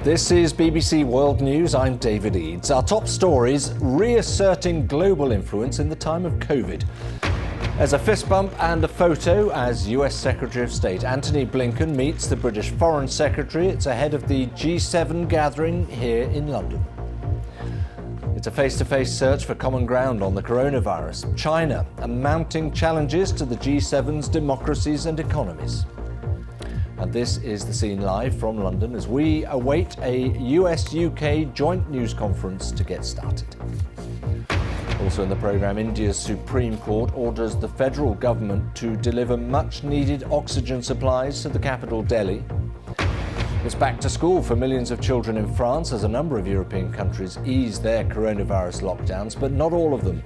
This is BBC World News. I'm David Eades. Our top stories: reasserting global influence in the time of COVID. There's a fist bump and a photo as US Secretary of State Antony Blinken meets the British Foreign Secretary. It's ahead of the G7 gathering here in London. It's a face-to-face search for common ground on the coronavirus. China and mounting challenges to the G7's democracies and economies. And this is the scene live from London as we await a US-UK joint news conference to get started. Also in the programme, India's Supreme Court orders the federal government to deliver much-needed oxygen supplies to the capital, Delhi. It's back to school for millions of children in France as a number of European countries ease their coronavirus lockdowns, but not all of them.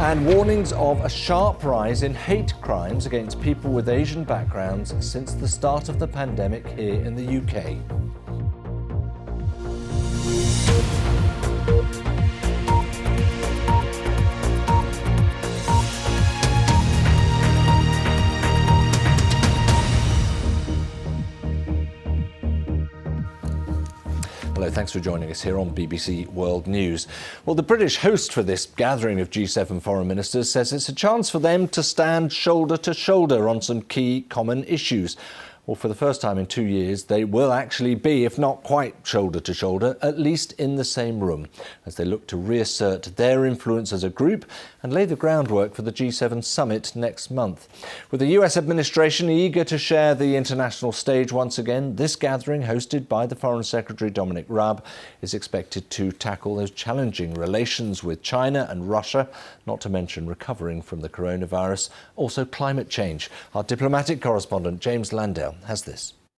And warnings of a sharp rise in hate crimes against people with Asian backgrounds since the start of the pandemic here in the UK. Hello, thanks for joining us here on BBC World News. Well, the British host for this gathering of G7 foreign ministers says it's a chance for them to stand shoulder to shoulder on some key common issues. Well, for the first time in 2 years, they will actually be, if not quite shoulder to shoulder, at least in the same room, as they look to reassert their influence as a group and lay the groundwork for the G7 summit next month. With the US administration eager to share the international stage once again, this gathering, hosted by the Foreign Secretary Dominic Raab, is expected to tackle those challenging relations with China and Russia, not to mention recovering from the coronavirus, also climate change. Our diplomatic correspondent James Landale has this.